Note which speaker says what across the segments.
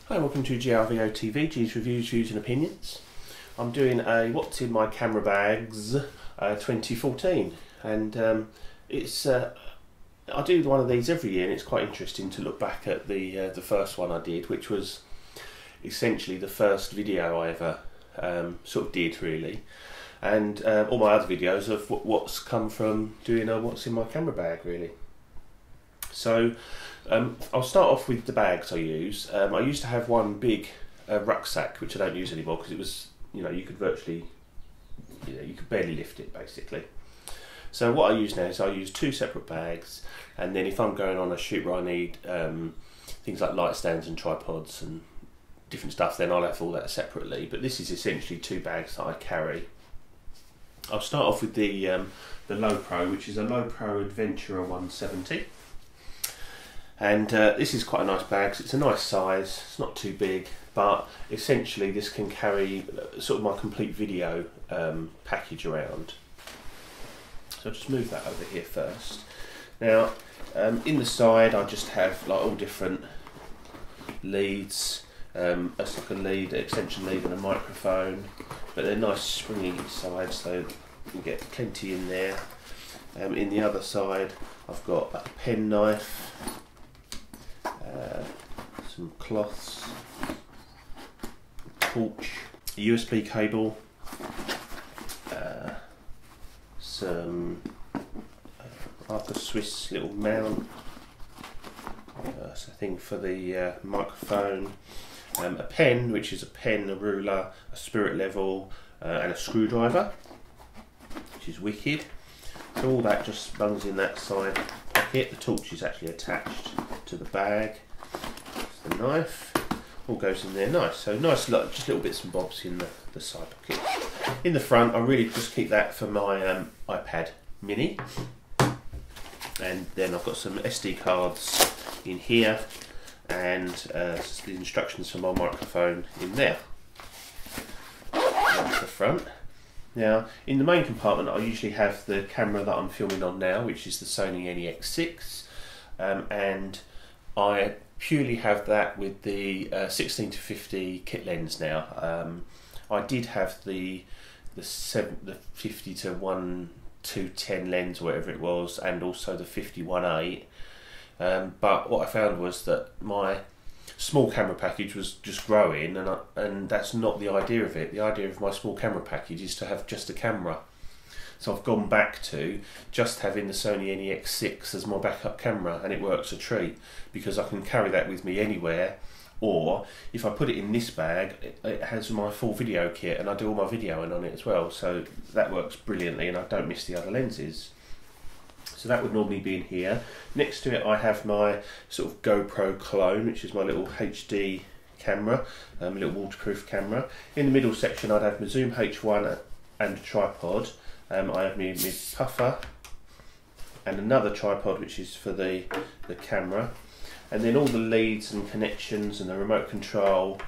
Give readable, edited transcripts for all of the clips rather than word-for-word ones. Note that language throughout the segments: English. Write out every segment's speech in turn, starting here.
Speaker 1: Hi, welcome to GRVOTV, G's Reviews, Views and Opinions. I'm doing a What's in My Camera Bags 2014, and it's I do one of these every year, and it's quite interesting to look back at the first one I did, which was essentially the first video I ever sort of did, really, and all my other videos of what's come from doing a What's in My Camera Bag, really. So I'll start off with the bags I use. I used to have one big rucksack, which I don't use anymore because it was, you could virtually, you could barely lift it basically. So what I use now is I use two separate bags, and then if I'm going on a shoot where I need things like light stands and tripods and different stuff, then I'll have all that separately. But this is essentially two bags that I carry. I'll start off with the Low Pro, which is a Low Pro Adventurer 170. And this is quite a nice bag, because it's a nice size, it's not too big, but essentially this can carry sort of my complete video package around. So I'll just move that over here first. Now, in the side I just have like all different leads, that's like a lead, an extension lead and a microphone, but they're nice springy sides, so you can get plenty in there. In the other side I've got a pen knife, some cloths, torch, a USB cable, some Arthur Swiss little mount, so a thing for the microphone, a pen, which is a pen, a ruler, a spirit level, and a screwdriver, which is wicked. So all that just bungs in that side pocket. The torch is actually attached to the bag. The knife all goes in there nice. So nice, just little bits and bobs in the side pocket. In the front, I really just keep that for my iPad mini, and then I've got some SD cards in here, and the instructions for my microphone in there. That's the front. Now, in the main compartment, I usually have the camera that I'm filming on now, which is the Sony NEX6, and I purely have that with the 16-50 kit lens now. I did have the 50-1-210 lens, whatever it was, and also the 50-1.8. But what I found was that my small camera package was just growing, and that's not the idea of it. The idea of my small camera package is to have just a camera. So I've gone back to just having the Sony NEX6 as my backup camera, and it works a treat because I can carry that with me anywhere, or if I put it in this bag, it has my full video kit, and I do all my videoing on it as well, so that works brilliantly, and I don't miss the other lenses. So that would normally be in here. Next to it I have my sort of GoPro clone, which is my little HD camera, a little waterproof camera. In the middle section I'd have my Zoom H1 and a tripod. I have my puffer and another tripod, which is for the camera, and then all the leads and connections and the remote control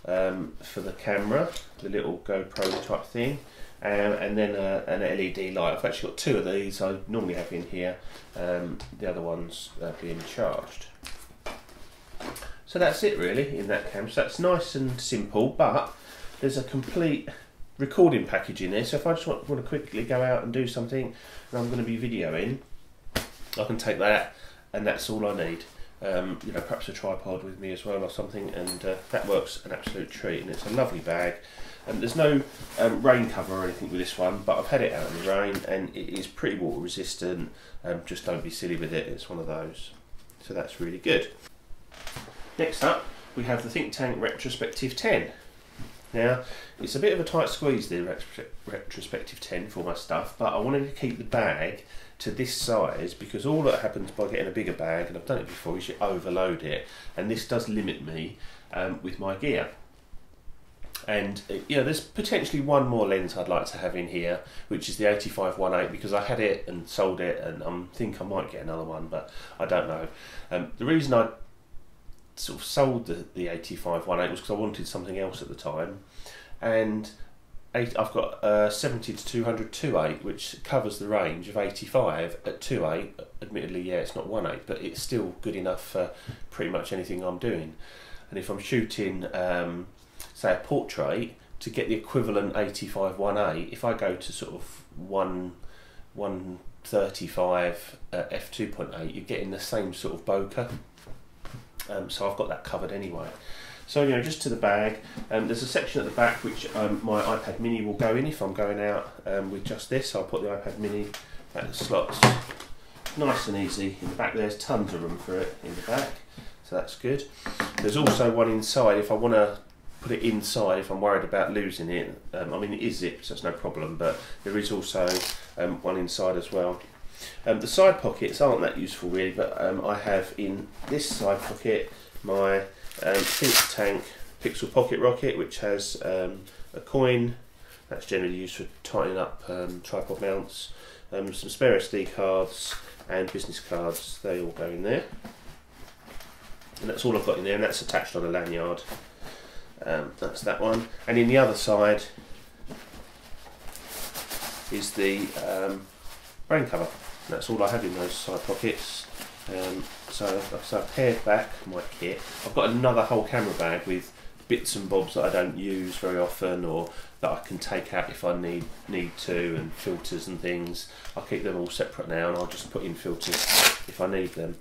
Speaker 1: for the camera, the little GoPro type thing, and then an LED light. I've actually got two of these. I normally have in here, the other ones being charged. So that's it really in that camera. So that's nice and simple, but there's a complete recording package in there, so if I just want to quickly go out and do something and I'm going to be videoing, I can take that, and that's all I need. Perhaps a tripod with me as well or something, and that works an absolute treat, and it's a lovely bag. There's no rain cover or anything with this one, but I've had it out in the rain and it is pretty water resistant. Just don't be silly with it, it's one of those. So that's really good. Next up we have the Think Tank Retrospective 10. Now, it's a bit of a tight squeeze, the Retrospective 10 for my stuff, but I wanted to keep the bag to this size because all that happens by getting a bigger bag, and I've done it before, is you overload it, and this does limit me with my gear. And there's potentially one more lens I'd like to have in here, which is the 85-1.8, because I had it and sold it, and I think I might get another one, but I don't know. The reason I sort of sold the 85-1.8 was because I wanted something else at the time, and I've got 70-200 2.8, which covers the range of 85 at 2.8. Admittedly, yeah, it's not 1.8, but it's still good enough for pretty much anything I'm doing. and if I'm shooting say a portrait, to get the equivalent 85-1.8, if I go to sort of 135 f2.8, you're getting the same sort of bokeh. So I've got that covered anyway. So just to the bag, there's a section at the back which my iPad mini will go in if I'm going out with just this. I'll put the iPad mini back the slots, nice and easy. In the back there's tons of room for it in the back, so that's good. There's also one inside if I want to put it inside, if I'm worried about losing it. I mean, it is zipped, so it's no problem, but there is also one inside as well. The side pockets aren't that useful really, but I have in this side pocket my think tank pixel pocket rocket, which has a coin that's generally used for tightening up tripod mounts, some spare SD cards and business cards. They all go in there, and that's all I've got in there, and that's attached on a lanyard. That's that one, and in the other side is the brain cover. That's all I have in those side pockets. So I've pared back my kit. I've got another whole camera bag with bits and bobs that I don't use very often, or that I can take out if I need to, and filters and things. I'll keep them all separate now, and I'll just put in filters if I need them.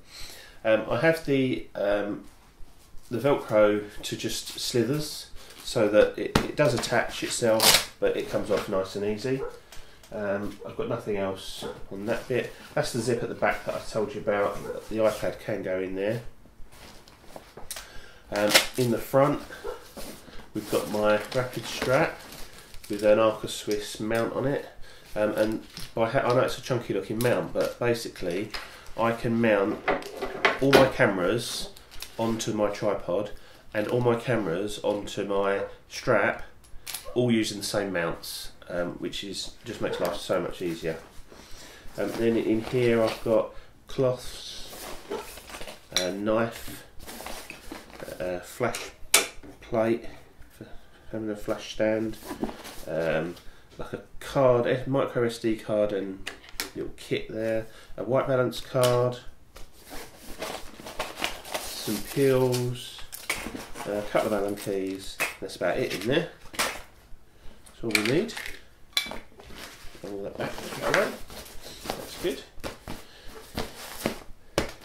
Speaker 1: I have the Velcro to just slithers, so that it does attach itself, but it comes off nice and easy. I've got nothing else on that bit. That's the zip at the back that I told you about. The iPad can go in there. In the front, we've got my rapid strap with an Arca Swiss mount on it. And I know it's a chunky looking mount, but basically I can mount all my cameras onto my tripod and all my cameras onto my strap, all using the same mounts. Which just makes life so much easier. Then in here I've got cloths, a knife, a flash plate for having a flash stand, like a card, a micro SD card and little kit there, a white balance card, some pills, a couple of Allen keys. That's about it in there. That's all we need. All that back. Alright, that's good.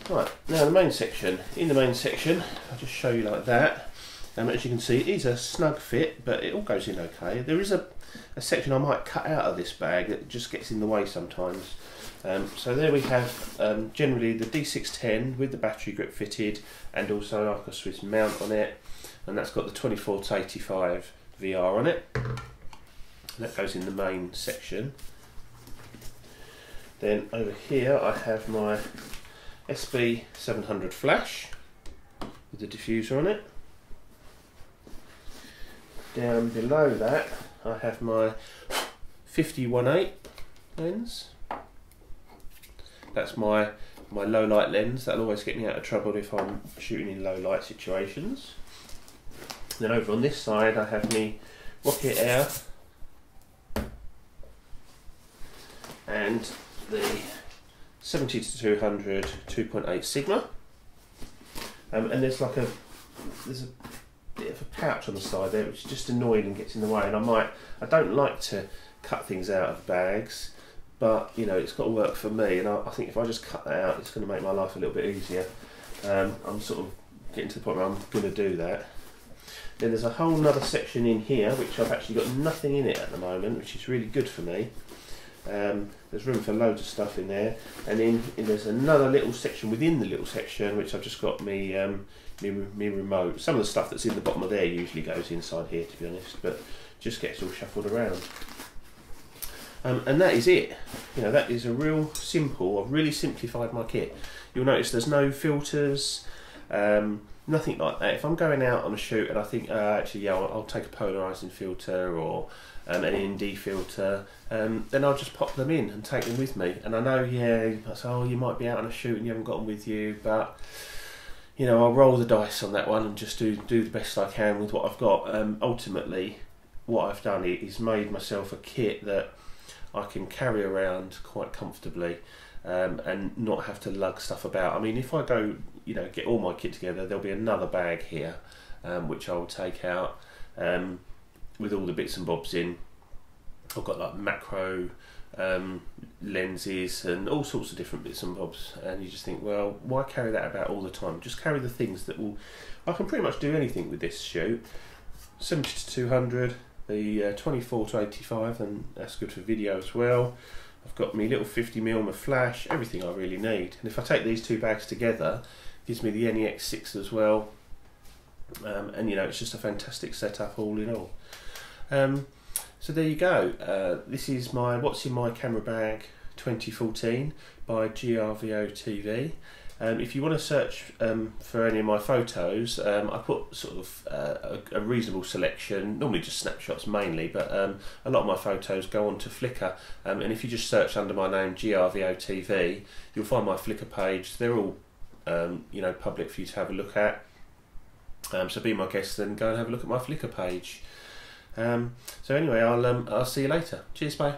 Speaker 1: Right, now the main section. In the main section, I'll just show you like that. As you can see, it is a snug fit, but it all goes in okay. There is a section I might cut out of this bag that just gets in the way sometimes. So there we have generally the D610 with the battery grip fitted, and also an Arca Swiss mount on it, and that's got the 24-85 VR on it. That goes in the main section. Then over here I have my SB700 flash with the diffuser on it. Down below that I have my 50-1.8 lens. That's my low light lens. That'll always get me out of trouble if I'm shooting in low light situations. Then over on this side I have my Rocket Air and the 70-200 2.8 Sigma, and there's a bit of a pouch on the side there which is just annoying and gets in the way, and I don't like to cut things out of bags, but it's got to work for me, and I think if I just cut that out it's going to make my life a little bit easier. I'm sort of getting to the point where I'm going to do that. Then there's a whole other section in here which I've actually got nothing in it at the moment, which is really good for me. There's room for loads of stuff in there, and then there's another little section within the little section which I've just got me remote. Some of the stuff that's in the bottom of there usually goes inside here, to be honest, but just gets all shuffled around. And that is it. That is a real simple. I've really simplified my kit. You'll notice there's no filters, nothing like that. If I'm going out on a shoot and I think actually yeah, I'll take a polarizing filter or an ND filter, then I'll just pop them in and take them with me. And I know, yeah, so you might be out on a shoot and you haven't got them with you, but I'll roll the dice on that one and just do the best I can with what I've got. Ultimately, what I've done is made myself a kit that I can carry around quite comfortably, and not have to lug stuff about. I mean, if I go, get all my kit together, there'll be another bag here, which I will take out with all the bits and bobs in. I've got like macro lenses and all sorts of different bits and bobs, and you just think, well, why carry that about all the time? Just carry the things that will. I can pretty much do anything with this shoot. 70 to 200, the 24 to 85, and that's good for video as well. I've got my little 50mm, my flash, everything I really need. And if I take these two bags together, it gives me the NEX6 as well. And you know, it's just a fantastic setup all in all. So there you go. This is my What's in My Camera Bag 2014 by GRVOTV. If you want to search for any of my photos, I put sort of a reasonable selection, normally just snapshots mainly, but a lot of my photos go onto Flickr, and if you just search under my name GRVOTV, you'll find my Flickr page. They're all you know, public for you to have a look at. So be my guest and go and have a look at my Flickr page. So anyway, I'll see you later. Cheers, bye.